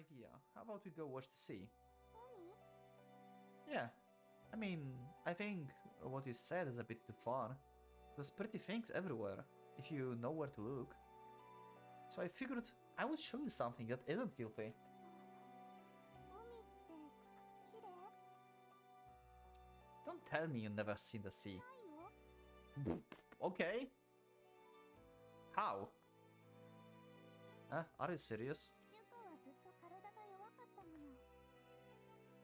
idea. How about we go watch the sea? Umi? Yeah. I mean, I think what you said is a bit too far. There's pretty things everywhere, if you know where to look. So I figured I would show you something that isn't filthy. 海って綺麗 Don't tell me you've never seen the sea. ないよ Okay. How? Huh? Are you serious? シュカはずっと体が弱かったもの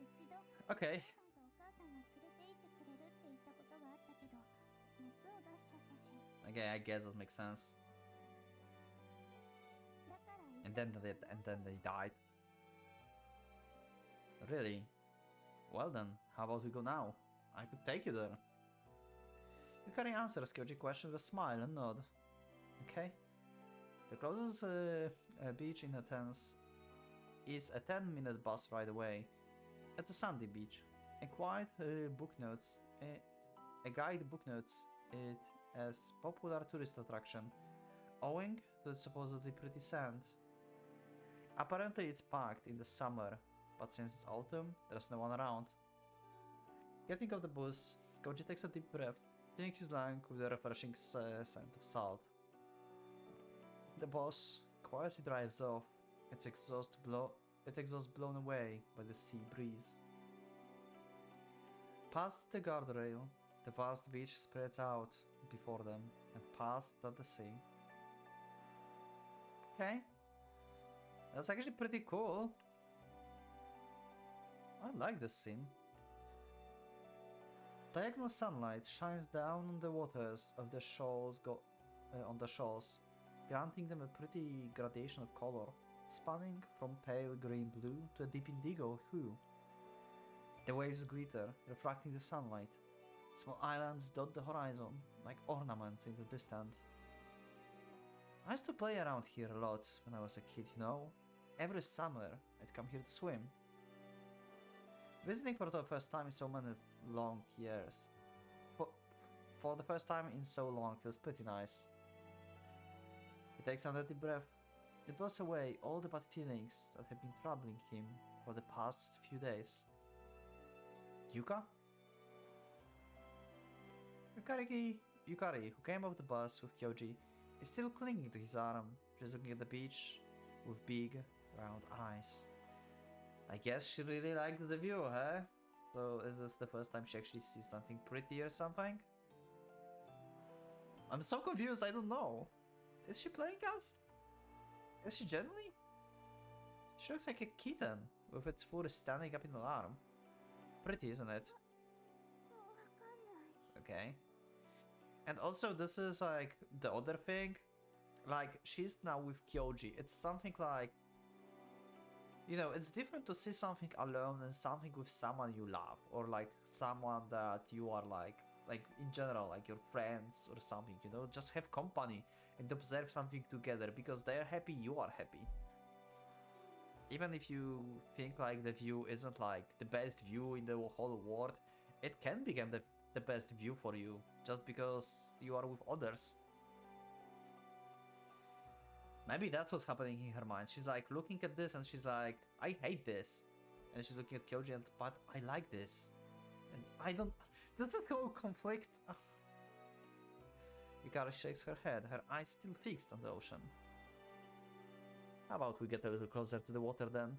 一度 Okay. お母さんとお母さんが連れて行ってくれるって言ったことがあったけど熱を出しちゃったし Okay, I guess that makes sense. だから And then they died. Really? Well then, how about we go now? I could take you there. Yukari answers Kyoji's question with a smile and nod. Okay. The closest beach in Athens is a 10-minute bus ride away. It's a sandy beach. A quiet book notes. A guide book notes it as popular tourist attraction, owing to its supposedly pretty sand. Apparently it's packed in the summer, but since it's autumn, there's no one around. Getting off the bus, Koji takes a deep breath, filling his lung with a refreshing scent of salt. The bus quietly drives off, its exhaust blown away by the sea breeze. Past the guardrail, the vast beach spreads out before them, and past that the sea. Okay. That's actually pretty cool. I like this scene. Diagonal sunlight shines down on the waters of the shoals on the shores, granting them a pretty gradation of color, spanning from pale green-blue to a deep indigo hue. The waves glitter, reflecting the sunlight. Small islands dot the horizon, like ornaments in the distance. I used to play around here a lot when I was a kid, you know? Every summer, I'd come here to swim. Visiting for the first time in so many long years. For the first time in so long feels pretty nice. He takes another deep breath. It blows away all the bad feelings that have been troubling him for the past few days. Yuka? Yukari, who came off the bus with Kyoji, is still clinging to his arm. She's looking at the beach with big, round eyes. I guess she really liked the view, huh? So is this the first time she actually sees something pretty or something? I'm so confused, I don't know. Is she playing us? Is she genuinely? She looks like a kitten with its foot standing up in the arm. Pretty, isn't it? わかんない Okay. And also, this is like the other thing. Like, she's now with Kyoji. It's something like, you know, it's different to see something alone and something with someone you love, or like someone that you are like in general, like your friends or something, you know, just have company and observe something together because they're happy, you are happy. Even if you think like the view isn't like the best view in the whole world, it can become the best view for you just because you are with others. Maybe that's what's happening in her mind. She's like looking at this and she's like, I hate this. And she's looking at Kyoji and, but I like this. And I don't... Does it go conflict? Yukari shakes her head, her eyes still fixed on the ocean. How about we get a little closer to the water then?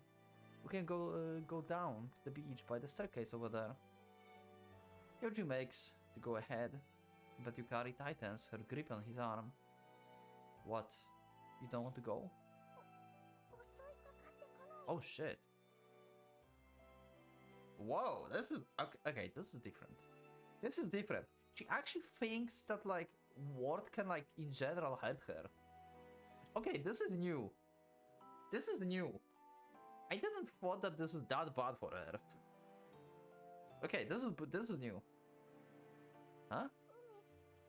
We can go down to the beach by the staircase over there. Kyoji makes to go ahead, but Yukari tightens her grip on his arm. What? You don't want to go? 襲いかかってこない Oh shit. Whoa, this is... Okay, this is different. This is different. She actually thinks that, like, Ward can, like, in general hurt her. Okay, this is new. This is new. I didn't thought that this is that bad for her. Okay, this is new. Huh?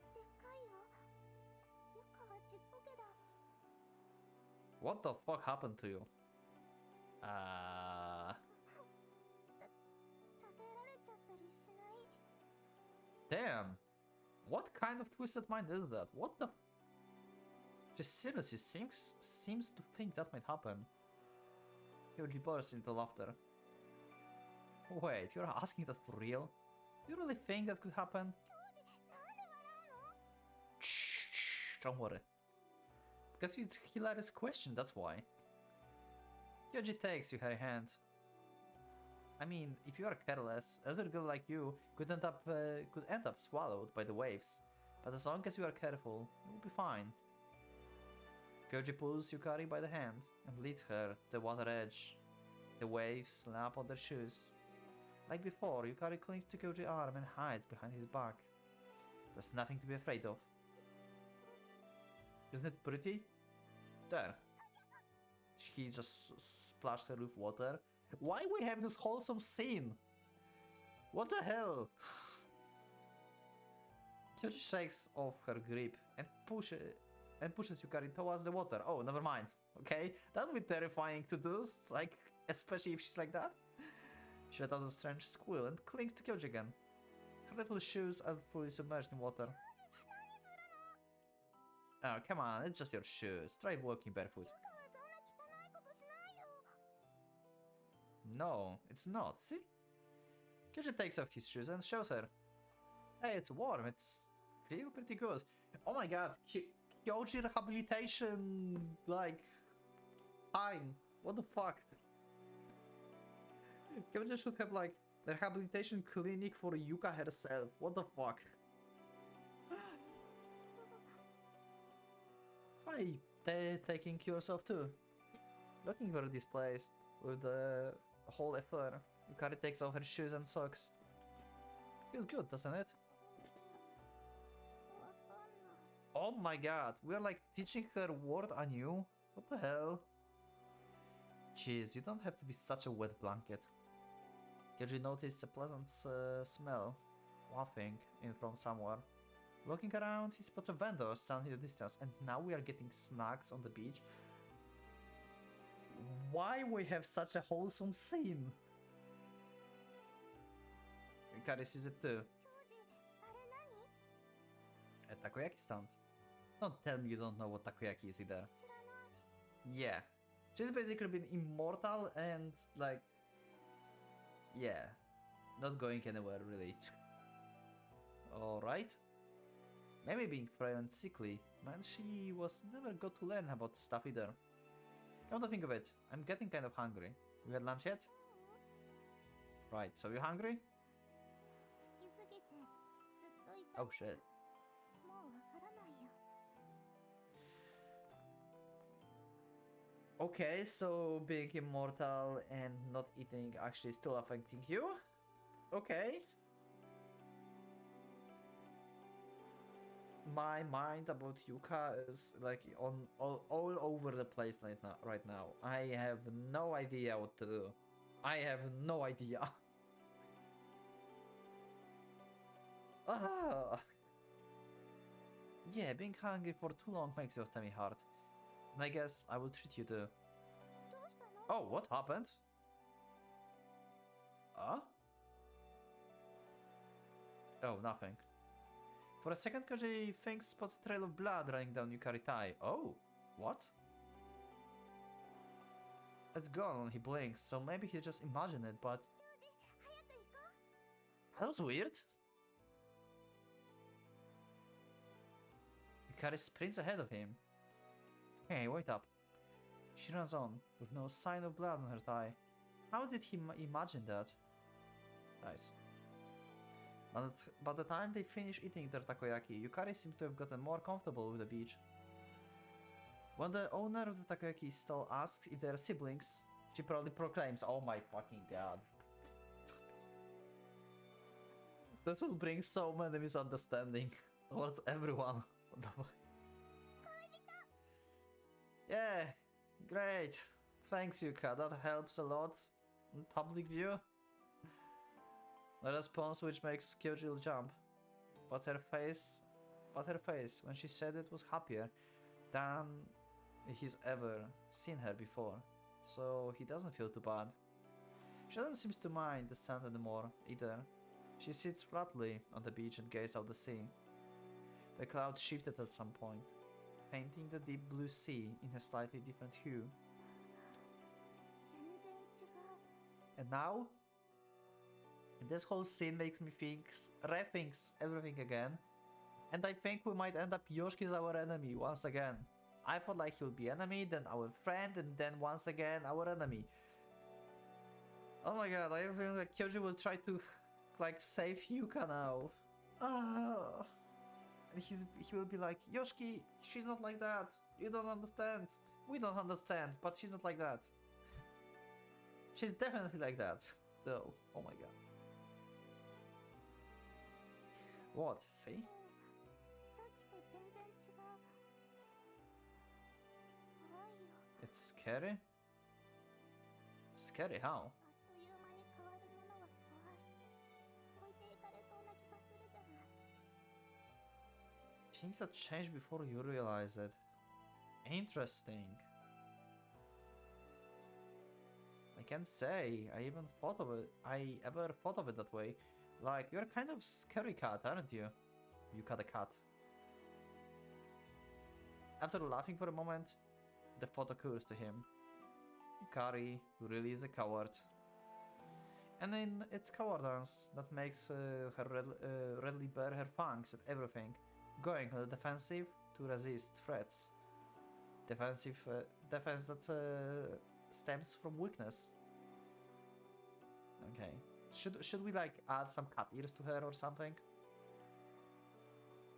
海でっかいよユカはちっぽけだ What the fuck happened to you? 食べられちゃったりしない Damn. What kind of twisted mind is that? What the... Just seriously seems to think that might happen. Kyoji bursts into laughter. Wait, you're asking that for real? Do you really think that could happen? 教授、なんで笑うの？ Shh, don't worry. Because it's a hilarious question, that's why. Kyoji takes Yukari's hand. I mean, if you are careless, a little girl like you could end up swallowed by the waves. But as long as you are careful, you will be fine. Kyoji pulls Yukari by the hand and leads her to the water edge. The waves slap on their shoes. Like before, Yukari clings to Kyoji's arm and hides behind his back. There's nothing to be afraid of. Isn't it pretty? There. He just splashed her with water. Why we have this wholesome scene? What the hell? Kyoji shakes off her grip and pushes Yukari towards the water. Oh, never mind. Okay, that would be terrifying to do, like, especially if she's like that. She let out a strange squeal and clings to Kyoji again. Her little shoes are fully submerged in water. 何するの？ Oh, come on, it's just your shoes. Try walking barefoot. ユカはそんな汚いことしないよ。 No, it's not. See? Kyoji takes off his shoes and shows her. Hey, it's warm. It's feel pretty good. Oh my god, Kyoji rehabilitation, like, time. What the fuck? Kyoji should have, like, the rehabilitation clinic for Yuka herself. What the fuck? Try taking yourself too. Looking very displaced with the whole affair. Yukari takes off her shoes and socks. Feels good, doesn't it? わかんない。 Oh my god, we're like teaching her word anew? What the hell? Jeez, you don't have to be such a wet blanket. Kyoji noticed a pleasant smell wafting in from somewhere. Looking around, he spots a vendor standing in the distance, and now we are getting snacks on the beach. Why we have such a wholesome scene? Yukari sees it too. 教授、あれ何？ A takoyaki stand. Don't tell me you don't know what takoyaki is either. 知らない。 Yeah. She's basically been immortal and, like... Yeah. Not going anywhere, really. Alright. Maybe being frail and sickly, but she was never got to learn about stuff either. Come to think of it, I'm getting kind of hungry. You had lunch yet? Right, so you hungry? 好きすぎてずっといた。 Oh shit. もうわからないよ。 Okay, so being immortal and not eating actually still affecting you? Okay. My mind about Yuka is like all over the place right now. I have no idea what to do. I have no idea. Ah. Yeah, being hungry for too long makes your tummy hard. And I guess I will treat you too. どうしたの？ Oh, what happened? Huh? Oh, nothing. For a second, Koji thinks spots a trail of blood running down Yukari's thigh. Oh, what? It's gone when he blinks, so maybe he just imagined it, but... 教授、早く行こう。 That was weird. Yukari sprints ahead of him. Hey, wait up. She runs on, with no sign of blood on her thigh. How did he imagine that? Nice. But by the time they finish eating their takoyaki, Yukari seems to have gotten more comfortable with the beach. When the owner of the takoyaki stall asks if they are siblings, she proudly proclaims, "Oh my fucking god." That will bring so many misunderstandings toward everyone. What the fuck? Yeah, great. Thanks, Yuka. That helps a lot in public view. A response which makes Kyoji jump. But her face, when she said it, was happier than he's ever seen her before. So he doesn't feel too bad. She doesn't seem to mind the sand anymore either. She sits flatly on the beach and gazes out the sea. The clouds shifted at some point, painting the deep blue sea in a slightly different hue. 全然 And now, this whole scene makes me rethinks everything again. And I think we might end up Yoshiki as our enemy once again. I thought like he would be enemy, then our friend, and then once again our enemy. Oh my god, I feel like Kyoji will try to like save Yuka now. Ah. And he will be like, Yoshiki, she's not like that. You don't understand. We don't understand, but she's not like that. She's definitely like that, though. Oh my god. What? See? さっきと全然違う。怖いよ。 It's scary? Scary how? あっという間に変わるものは怖い。置いていかれそうな気がするじゃない。 Things that change before you realize it. Interesting. I can't say I ever thought of it that way. Like, you're kind of scary cat, aren't you? Yuka the cat. After laughing for a moment, the thought occurs to him. Yukari really is a coward. And then it's cowardice that makes her readily bare her fangs at everything, going on the defensive to resist threats. Defense that stems from weakness. Okay. Should we like add some cat ears to her or something?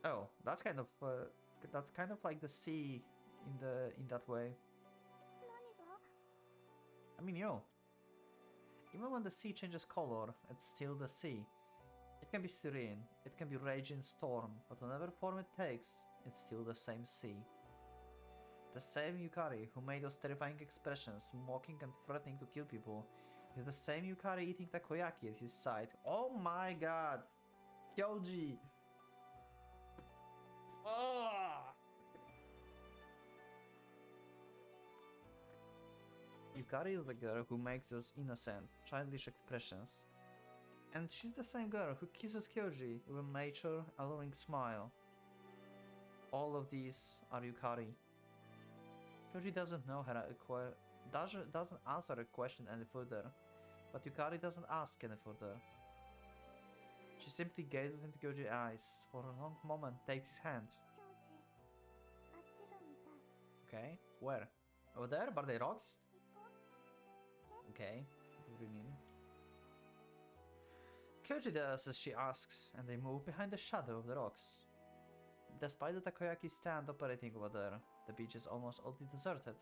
Oh, that's kind of like the sea in that way. 何が？ I mean, even when the sea changes color, it's still the sea. It can be serene, it can be raging storm, but whatever form it takes, it's still the same sea. The same Yukari who made those terrifying expressions, mocking and threatening to kill people, is the same Yukari eating takoyaki at his side. Oh my god! Kyoji! Oh! Yukari is the girl who makes those innocent, childish expressions. And she's the same girl who kisses Kyoji with a mature, alluring smile. All of these are Yukari. Kyoji doesn't know her doesn't answer a question any further, but Yukari doesn't ask any further. She simply gazes into Kyoji's eyes for a long moment, takes his hand. 教授、あっちが見たい。 Okay, where? Over there, by the rocks? 行こう。 Okay, what do you mean? Kyoji does as she asks, and they move behind the shadow of the rocks. Despite the takoyaki stand operating over there, the beach is almost utterly deserted.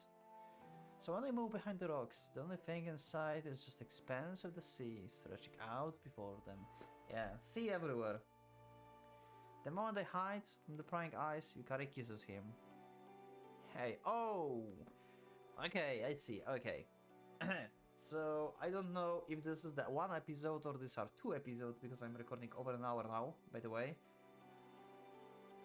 So when they move behind the rocks, the only thing in sight is just the expanse of the sea stretching out before them. Yeah, sea everywhere. The moment they hide from the prying eyes, Yukari kisses him. Hey, oh! Okay, I see, okay. So, I don't know if this is the one episode or these are two episodes, because I'm recording over an hour now, by the way.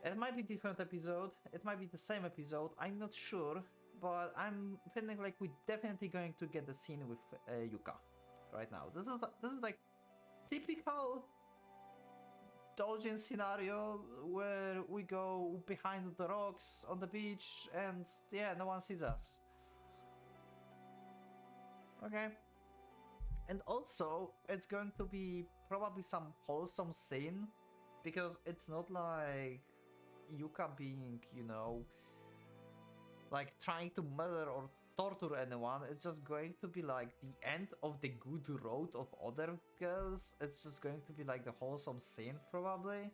It might be different episode, it might be the same episode, I'm not sure, but I'm feeling like we're definitely going to get the scene with Yuka right now. This is like typical Doujin scenario where we go behind the rocks on the beach and yeah, no one sees us. Okay. And also, it's going to be probably some wholesome scene, because it's not like Yuka being, you know, like trying to murder or torture anyone. It's just going to be like the end of the good road of other girls. It's just going to be like the wholesome scene, probably.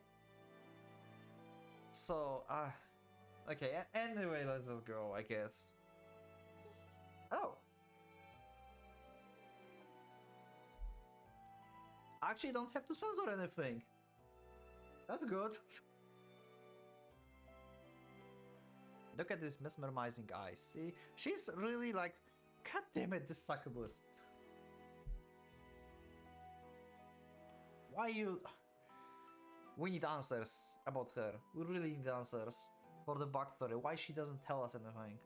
So, okay, anyway, let's just go, I guess. Oh! Actually, don't have to censor anything. That's good. Look at these mesmerizing eyes. See? She's really like... God damn it, this succubus. Why you... We need answers about her. We really need answers for the backstory. Why she doesn't tell us anything.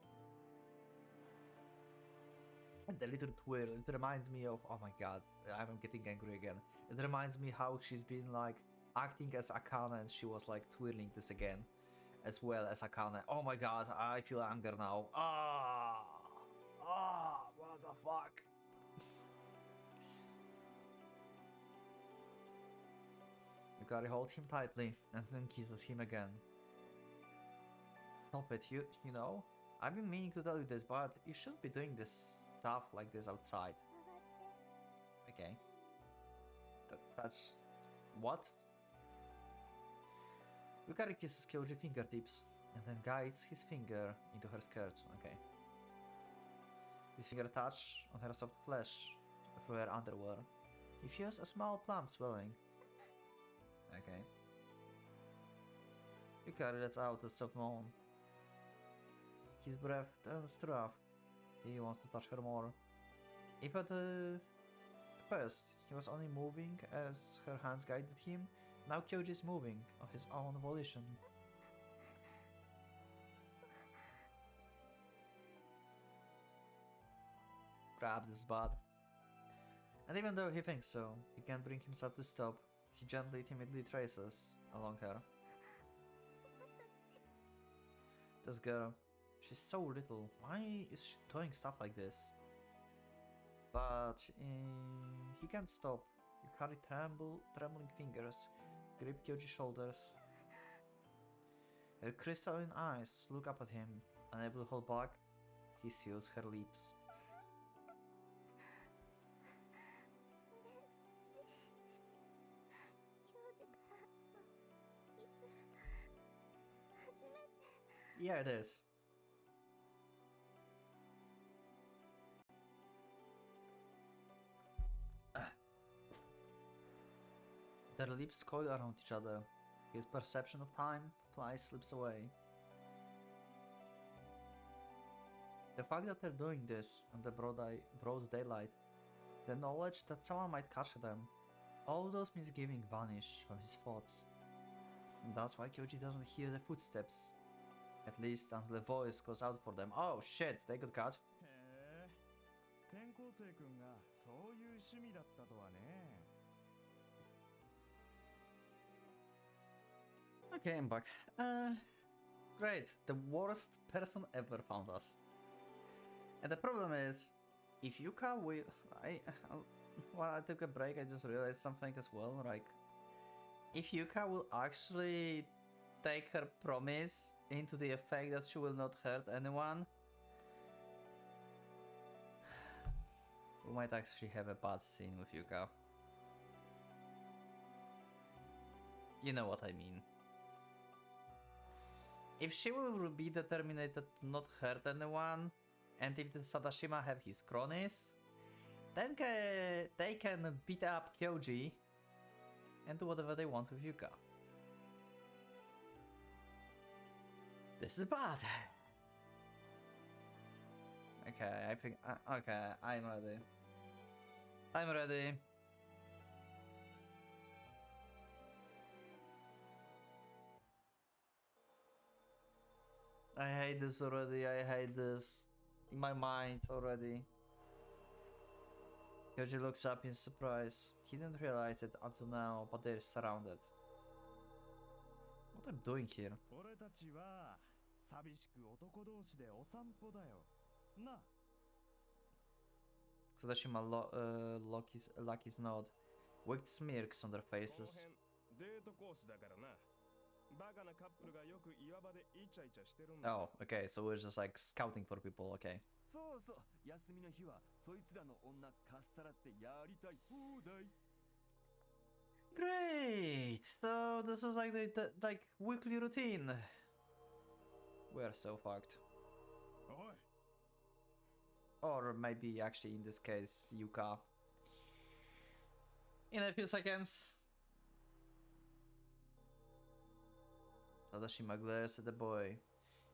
And the little twirl, it reminds me of... Oh my god, I'm getting angry again. It reminds me how she's been like acting as Akane and she was like twirling this again. As well as Akane. Oh my god, I feel anger now. What the fuck? Yukari holds him tightly and then kisses him again. Stop it, you know? I've been meaning to tell you this, but you shouldn't be doing this stuff like this outside. 触って Okay. That's... what? Yukari kisses Kyoji's fingertips and then guides his finger into her skirt. Okay. His finger touch on her soft flesh through her underwear. He feels a small plump swelling. Okay. Yukari lets out a soft moan. His breath turns rough. He wants to touch her more. If at first he was only moving as her hands guided him, now Kyoji is moving of his own volition. Grab this bud. And even though he thinks so, he can't bring himself to stop. He gently, timidly traces along her. This girl, she's so little. Why is she doing stuff like this? But he can't stop. Yukari trembling fingers grip Kyoji's shoulders. Her crystalline eyes look up at him, unable to hold back. He seals her lips. 嬉しい。教授からキス初めて。 Yeah, it is. Their lips coil around each other. His perception of time slips away. The fact that they're doing this in the broad daylight, the knowledge that someone might catch them, all those misgivings vanish from his thoughts. And that's why Kyoji doesn't hear the footsteps. At least until the voice goes out for them. Oh shit, they got cut. へえ、転校生くんがそういう趣味だったとはね。 Okay, I'm back. Great. The worst person ever found us. And the problem is, if Yuka will... While I took a break, I just realized something as well, like... If Yuka will actually take her promise into the effect that she will not hurt anyone, we might actually have a bad scene with Yuka. You know what I mean. If she will be determined to not hurt anyone, and if the Sadashima have his cronies, then they can beat up Kyoji and do whatever they want with Yuka. This is bad. Okay, I think... okay, I'm ready. I'm ready. I hate this already, I hate this. In my mind already. Kyoji looks up in surprise. He didn't realize it until now, but they're surrounded. What are they doing here? 俺たちは寂しく男同士でお散歩だよ。な。 Sadashima Lucky's nod. Wicked smirks on their この faces. 辺デートコースだからな。バカなカップルがよく岩場でイチャイチャしてるんだ。 Oh, okay, so we're just like scouting for people, okay. そうそう、休みの日はそいつらの女かっさらってやりたい放題。 Great! So this is like the like weekly routine. We are so fucked. おい。 Or maybe actually in this case, Yuka. In a few seconds. Sadashima glares at the boy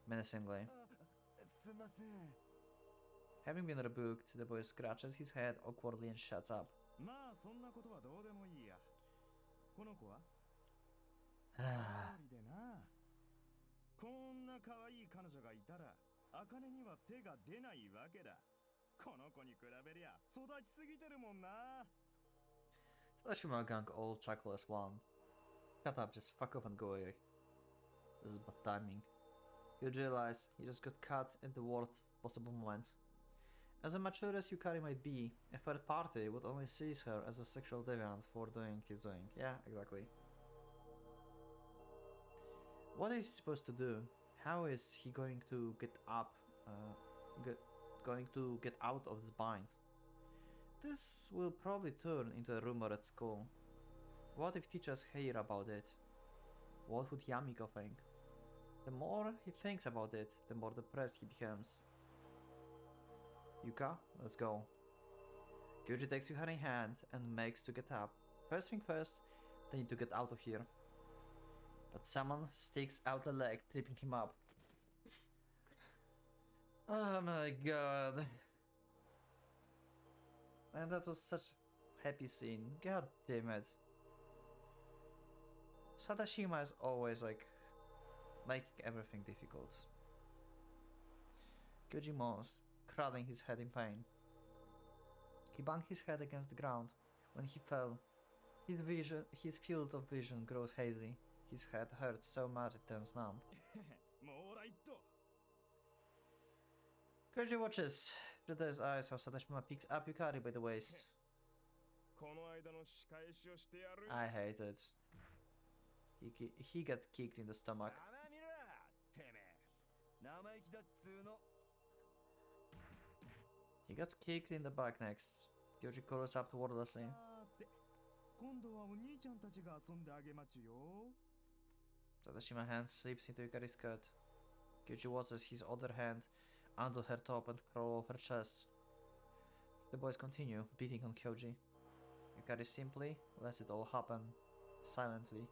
menacingly. すいません。 Having been rebuked, the boy scratches his head awkwardly and shuts up. まあそんなことはどうでもいいや。この子は Ah, 一人でな。こんな可愛い彼女がいたら、茜には手が出ないわけだ。この子に比べりゃ育ちすぎてるもんな。 Sadashima Gang all chuckle as one. Shut up, just fuck off and go away. This is bad timing. You realize he just got cut at the worst possible moment. As immature as Yukari might be, a third party would only seize her as a sexual deviant for doing his doing. Yeah, exactly. What is he supposed to do? How is he going to get up, going to get out of this bind? This will probably turn into a rumor at school. What if teachers hear about it? What would Yamiko think? The more he thinks about it, the more depressed he becomes. Yuka, let's go. Kyoji takes Yuka in hand and makes to get up. First thing first, they need to get out of here. But someone sticks out a leg, tripping him up. Oh my god. And that was such a happy scene. God damn it. Sadashima is always like making everything difficult. Kyoji moans, crowding his head in pain. He banged his head against the ground. When he fell, his field of vision grows hazy. His head hurts so much it turns numb. Kyoji watches through his eyes how Sadashima picks up Yukari by the waist. I hate it. He gets kicked in the stomach. He gets kicked in the back next. Kyoji curls up wordlessly. Sadashima's hand slips into Yukari's skirt. Kyoji watches his other hand under her top and crawl off her chest. The boys continue, beating on Kyoji. Yukari simply lets it all happen, silently.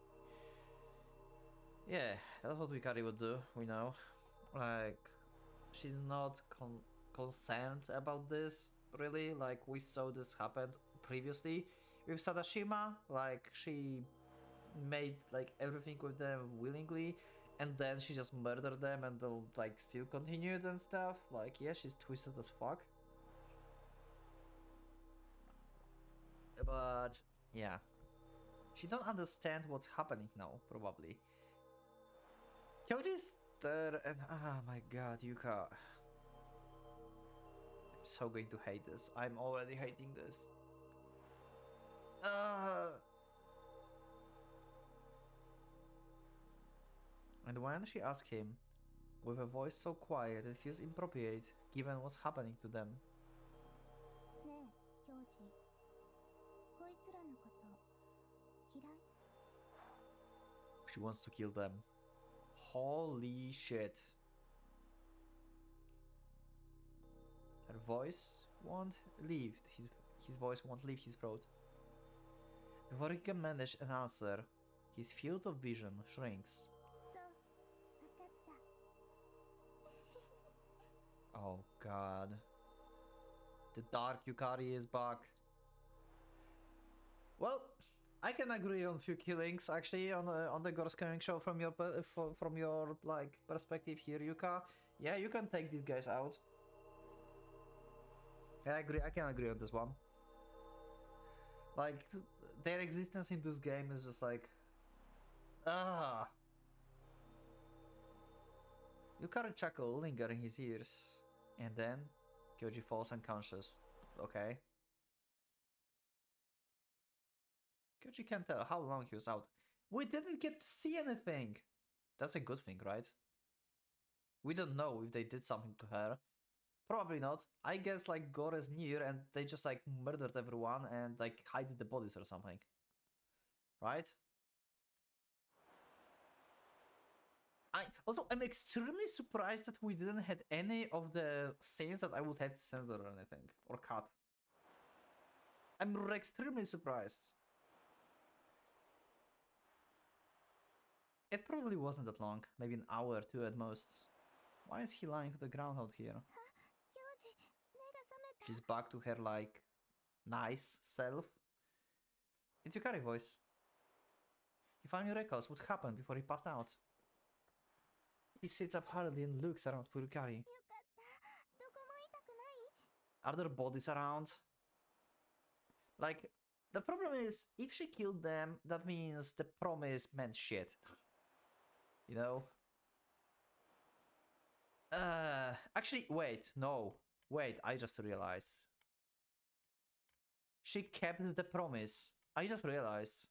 Yeah, that's what Yukari would do, we know. Like, she's not concerned about this, really. Like, we saw this happen previously with Sadashima. Like, she made like everything with them willingly, and then she just murdered them and they'll like still continued and stuff. Like, yeah, she's twisted as fuck. But yeah, she don't understand what's happening now, probably. Kyoji's there and oh my god, Yuka. I'm so going to hate this. I'm already hating this. And when she asks him, with a voice so quiet it feels inappropriate given what's happening to them. She wants to kill them. Holy shit. Her voice won't leave his voice won't leave his throat. Before he can manage an answer, his field of vision shrinks. Oh god. The dark Yukari is back. Well, I can agree on a few killings actually on the Gore Screaming Show from your like perspective here, Yuka. Yeah, you can take these guys out. I can agree on this one. Like, their existence in this game is just like... Yukari chuckle linger in his ears. And then, Kyoji falls unconscious. Okay. Kyoji can't tell how long he was out. We didn't get to see anything! That's a good thing, right? We don't know if they did something to her. Probably not. I guess like Gore is near and they just like murdered everyone and like hid the bodies or something. Right? I'm extremely surprised that we didn't have any of the scenes that I would have to censor or anything. Or cut. I'm extremely surprised. It probably wasn't that long. Maybe an hour or two at most. Why is he lying on the ground out here? She's back to her, like, nice self. It's Yukari's voice. He finally recalls what happened before he passed out. He sits up hurriedly and looks around for Yukari. Are there bodies around? Like, the problem is, if she killed them, that means the promise meant shit. You know? Actually, wait, no. Wait, I just realized. She kept the promise. I just realized.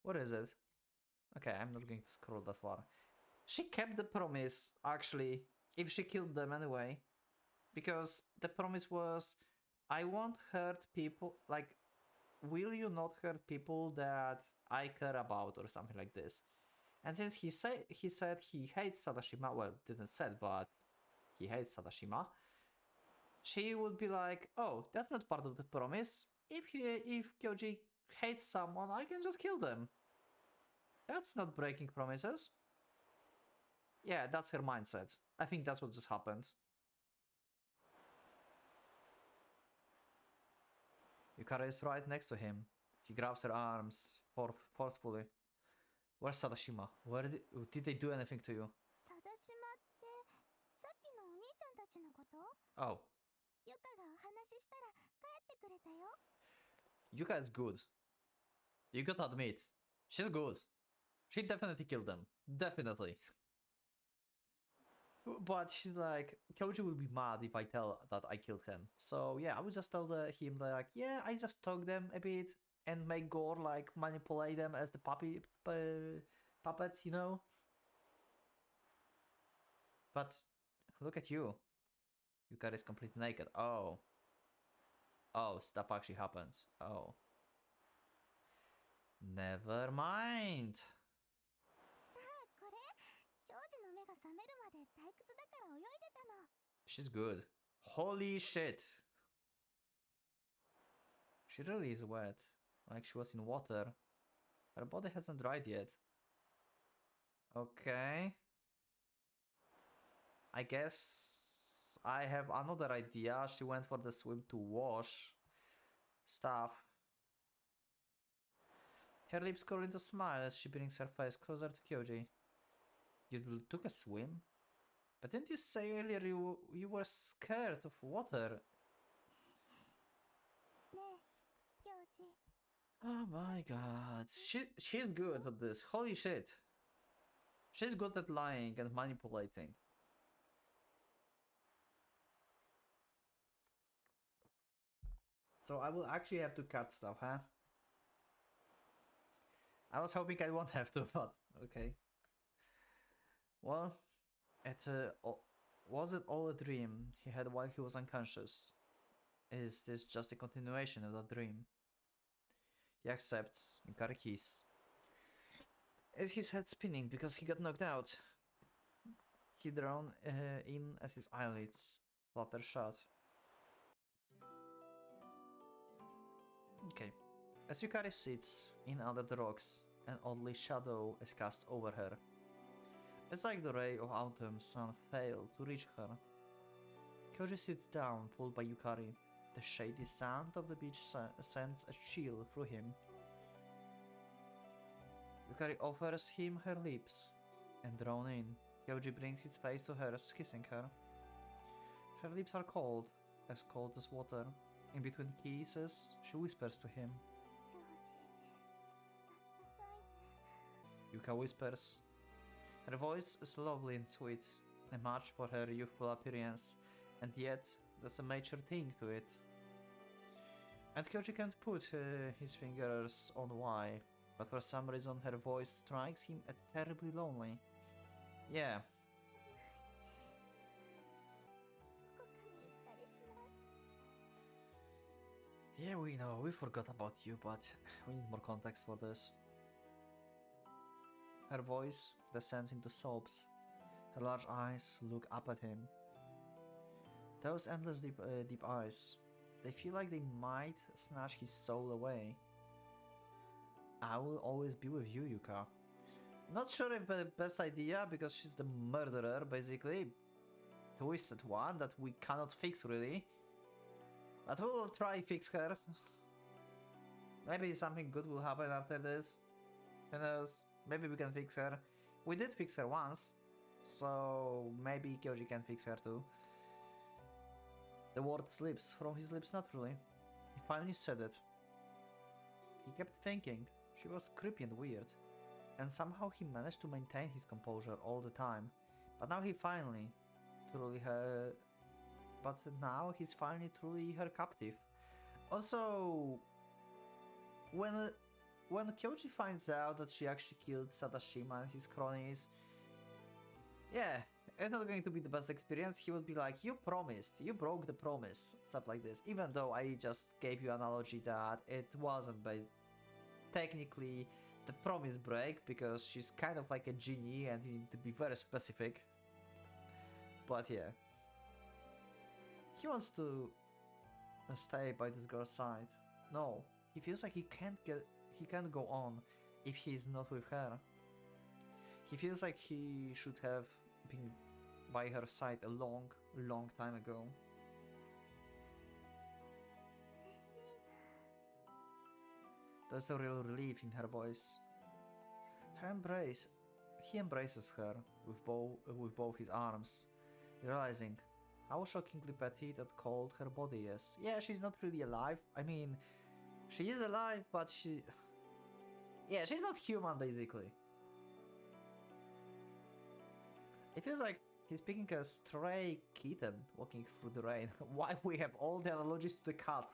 What is it? Okay, I'm not going to scroll that far. She kept the promise, actually, if she killed them anyway. Because the promise was, I won't hurt people, like, will you not hurt people that I care about, or something like this. And since he said he hates Sadashima, well, didn't said, but he hates Sadashima, she would be like, oh, that's not part of the promise. If Kyoji hates someone, I can just kill them. That's not breaking promises. Yeah, that's her mindset. I think that's what just happened. Yukara is right next to him. He grabs her arms forcefully. Where's Sadashima? Did they do anything to you? 佐田島ってさっきのお兄ちゃんたちのこと？ Oh, ユカがお話ししたら帰ってくれたよ。 Yuka is good. You gotta admit, she's good. She definitely killed them. Definitely. But she's like, Kyoji will be mad if I tell that I killed him. So yeah, I would just tell him like, yeah, I just talk them a bit and make Gore like manipulate them as the puppets, you know? But look at you. Yukari is completely naked. Oh. Oh, stuff actually happens. Oh. Never mind. これ、教授の目が覚めるまで退屈だから泳いでたの。 She's good. Holy shit. She really is wet. Like she was in water. Her body hasn't dried yet. Okay. I guess I have another idea. She went for the swim to wash stuff. Her lips curl into a smile as she brings her face closer to Kyoji. You took a swim? But didn't you say earlier you were scared of water? ねえ、教授。 Oh my god. She's good at this. Holy shit. She's good at lying and manipulating. So I will actually have to cut stuff, huh? I was hoping I won't have to, but okay. Well, was it all a dream he had while he was unconscious? Is this just a continuation of that dream? He accepts. Yukari keys. Is his head spinning because he got knocked out? He drawn in as his eyelids flutter shut. Okay. As Yukari sits in under the rocks, an oddly shadow is cast over her. It's like the ray of autumn sun failed to reach her. Kyoji sits down, pulled by Yukari. The shady sand of the beach sends a chill through him. Yukari offers him her lips, and drawn in, Kyoji brings his face to hers, kissing her. Her lips are cold as water. In between kisses, she whispers to him. 教授、あったかい。 Yuka whispers. Her voice is lovely and sweet, a match for her youthful appearance, and yet there's a mature thing to it. And Kyoji can't put his fingers on why, but for some reason her voice strikes him as terribly lonely. Yeah. どこかに行ったりしない？ Yeah, we know, we forgot about you, but we need more context for this. Her voice descends into sobs. Her large eyes look up at him. Those endless deep eyes, they feel like they might snatch his soul away. I will always be with you, Yuka. Not sure if the best idea, because she's the murderer, basically. Twisted one that we cannot fix, really. But we'll try fix her. Maybe something good will happen after this. Who knows? Maybe we can fix her. We did fix her once, so maybe Kyoji can fix her too. The word slips from his lips naturally. He finally said it. He kept thinking she was creepy and weird, and somehow he managed to maintain his composure all the time. But now he's finally truly her captive. Also, when when Kyoji finds out that she actually killed Sadashima and his cronies, yeah, it's not going to be the best experience. He would be like, you promised, you broke the promise, stuff like this. Even though I just gave you analogy that it wasn't technically the promise break, because she's kind of like a genie and you need to be very specific. But yeah. He wants to stay by this girl's side. No, he feels like he can't go on if he's not with her. He feels like he should have been by her side a long time ago. There's a real relief in her voice. He embraces her with both his arms, realizing how shockingly petite and cold her body is. Yeah, she's not really alive. I mean, she is alive, but yeah, she's not human, basically. It feels like he's picking a stray kitten walking through the rain. Why we have all the analogies to the cat?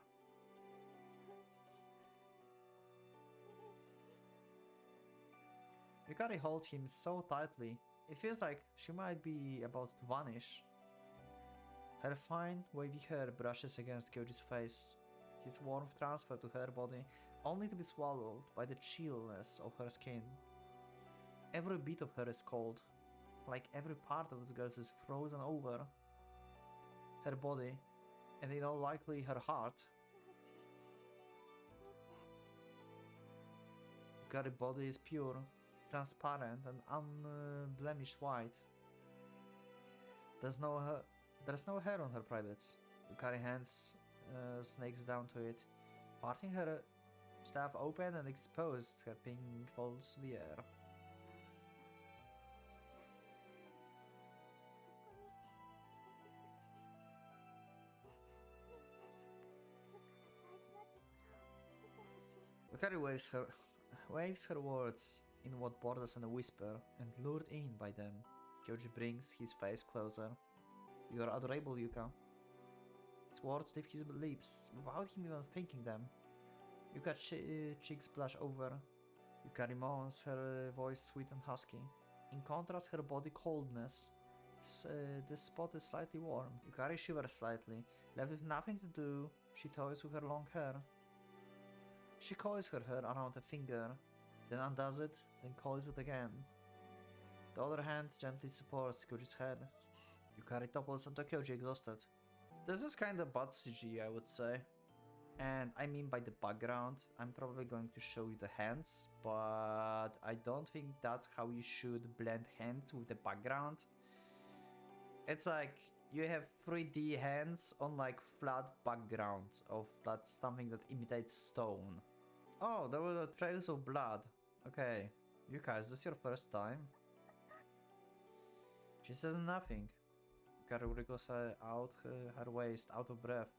Yukari holds him so tightly, it feels like she might be about to vanish. Her fine, wavy hair brushes against Kyoji's face, his warmth transferred to her body, only to be swallowed by the chillness of her skin. Every bit of her is cold, like every part of this girl is frozen over. Her body, and in all likely her heart. Yukari's body is pure, transparent and unblemished white. There's no hair on her privates. Yukari hands snakes down to it, parting her staff open and exposed her pink folds to the air. Yukari waves her words in what borders on a whisper, and lured in by them, Kyoji brings his face closer. You are adorable, Yuka. His words leave his lips, without him even thinking them. Yuka's cheeks blush over. Yukari moans, her voice sweet and husky. In contrast, her body coldness. The spot is slightly warm. Yukari shivers slightly. Left with nothing to do, she toys with her long hair. She coils her hair around a finger, then undoes it, then coils it again. The other hand gently supports Kyoji's head. Yukari topples onto Kyoji exhausted. This is kinda bad CG, I would say. And I mean by the background, I'm probably going to show you the hands, but I don't think that's how you should blend hands with the background. It's like you have 3D hands on like flat background of that's something that imitates stone. Oh, there were trails of blood. Okay, Yuka, is this your first time? She says nothing. Yukari wriggles her waist, out of breath.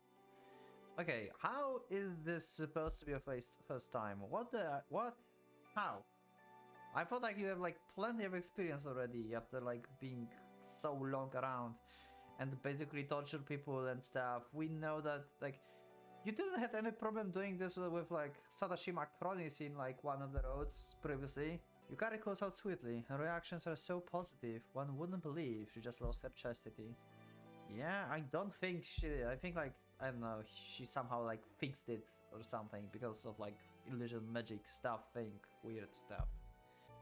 Okay, how is this supposed to be your first time? What? How? I felt like you have like plenty of experience already after like being so long around and basically torture people and stuff. We know that like you didn't have any problem doing this with like Sadashima cronies in like one of the roads previously. Yukari calls out sweetly. Her reactions are so positive, one wouldn't believe she just lost her chastity. Yeah, I don't think she did. I think like, I don't know, she somehow like fixed it or something because of like illusion magic stuff thing, weird stuff.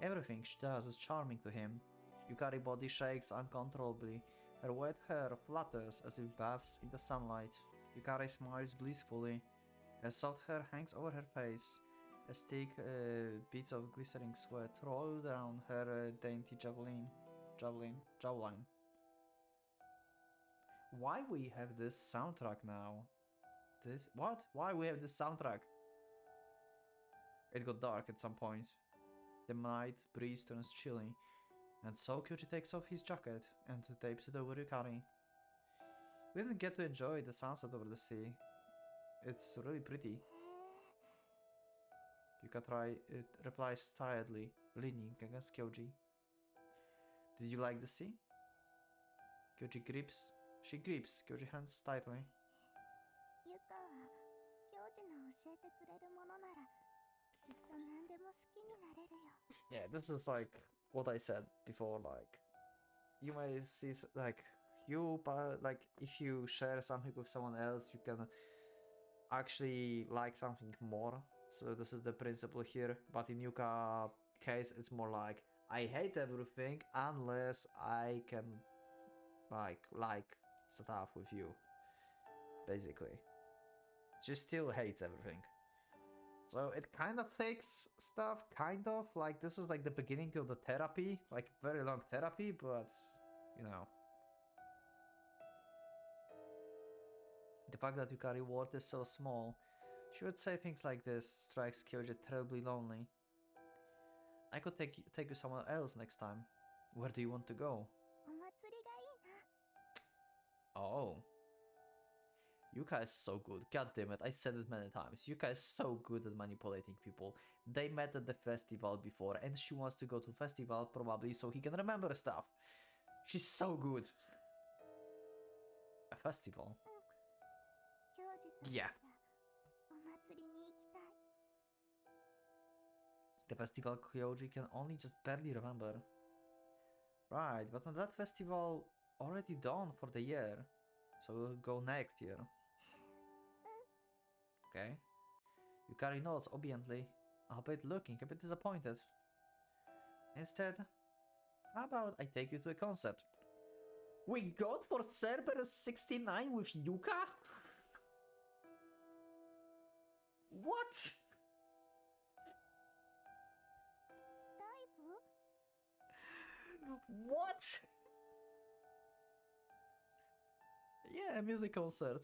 Everything she does is charming to him. Yukari's body shakes uncontrollably. Her wet hair flutters as if bathes in the sunlight. Yukari smiles blissfully. Her soft hair hangs over her face. As thick beads of glistening sweat roll down her dainty jawline. Why we have this soundtrack now? What? Why we have this soundtrack? It got dark at some point. The night breeze turns chilly, and so Kyoji takes off his jacket and tapes it over Yukari. We didn't get to enjoy the sunset over the sea. It's really pretty. Yukari replies tiredly, leaning against Kyoji. Did you like the sea? She grips Kyoji's hands tightly. ユカは教授の教えてくれるものならきっと何でも好きになれるよ。 Yeah, this is like what I said before. Like, you may see like like if you share something with someone else, you can actually like something more. So this is the principle here. But in Yuka case, it's more like I hate everything unless I can like stuff with you. Basically, she still hates everything. So it kind of takes stuff, kind of like this is like the beginning of the therapy, like very long therapy, but you know. The fact that Yuka reward is so small, she would say things like this strikes Kyoji terribly lonely. I could take you somewhere else next time. Where do you want to go? お祭りがいいな。 Oh. Yuka is so good. God damn it, I said it many times. Yuka is so good at manipulating people. They met at the festival before and she wants to go to festival probably so he can remember stuff. She's so good. A festival? 教授と Yeah. お祭りに行きたい。 The festival Kyoji can only just barely remember. Right, but on that festival already done for the year. So we'll go next year. Okay. Yukari nods obediently, albeit looking a bit disappointed. Instead, how about I take you to a concert? We got for Cerberus 69 with Yuka? What? ライブ？ What? Yeah, a music concert.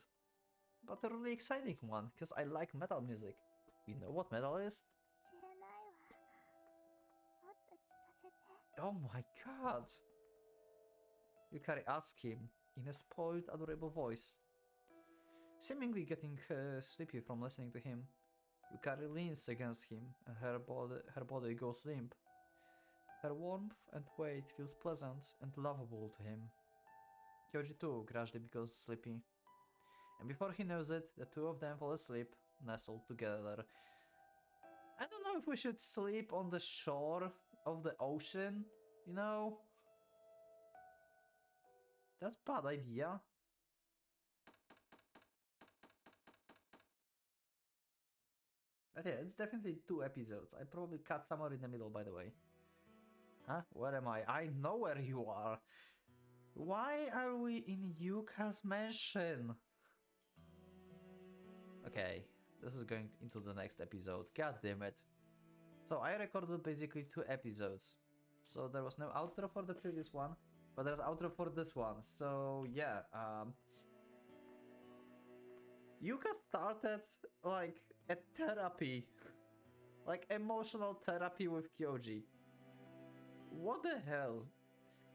But a really exciting one, because I like metal music. You know what metal is? 知らないわ。もっと聞かせて。 Oh my god! Yukari asks him in a spoiled, adorable voice. Seemingly getting sleepy from listening to him, Yukari leans against him and her body goes limp. Her warmth and weight feels pleasant and lovable to him. Kyoji too gradually becomes sleepy. And before he knows it, the two of them fall asleep, nestled together. I don't know if we should sleep on the shore of the ocean, you know? That's a bad idea. But yeah, it's definitely 2 episodes. I probably cut somewhere in the middle, by the way. Huh? Where am I? I know where you are! Why are we in Yuka's mansion? Okay, this is going into the next episode. God damn it. So I recorded basically 2 episodes. So there was no outro for the previous one, but there's outro for this one. So yeah, Yuka started like a therapy, like emotional therapy with Kyoji. What the hell?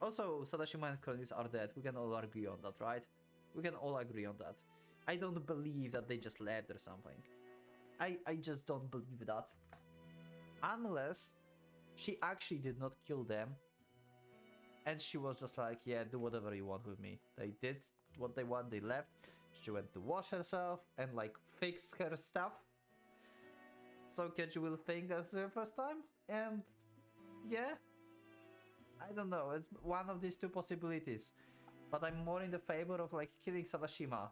Also, Sadashima and Kronis are dead. We can all agree on that, right? We can all agree on that. I don't believe that they just left or something. I just don't believe that. Unless she actually did not kill them. And she was just like, yeah, do whatever you want with me. They did what they want, they left. She went to wash herself and like fix her stuff. So Kyoji will think that's the first time. And yeah. I don't know, it's one of these 2 possibilities. But I'm more in the favor of like killing Sadashima.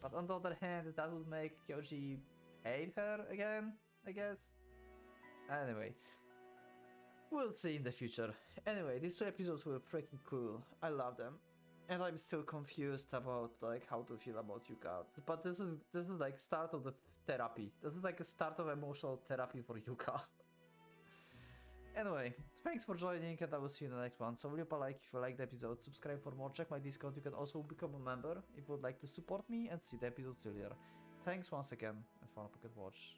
But on the other hand, that would make Kyoji hate her again, I guess. Anyway, we'll see in the future. Anyway, these 2 episodes were freaking cool. I love them. And I'm still confused about like how to feel about Yuka. But this is like start of the therapy. This is like a start of emotional therapy for Yuka. Anyway, thanks for joining and I will see you in the next one. So leave a like if you liked the episode, subscribe for more, check my Discord, you can also become a member if you would like to support me and see the episodes earlier. Thanks once again and fun Pocket Watch.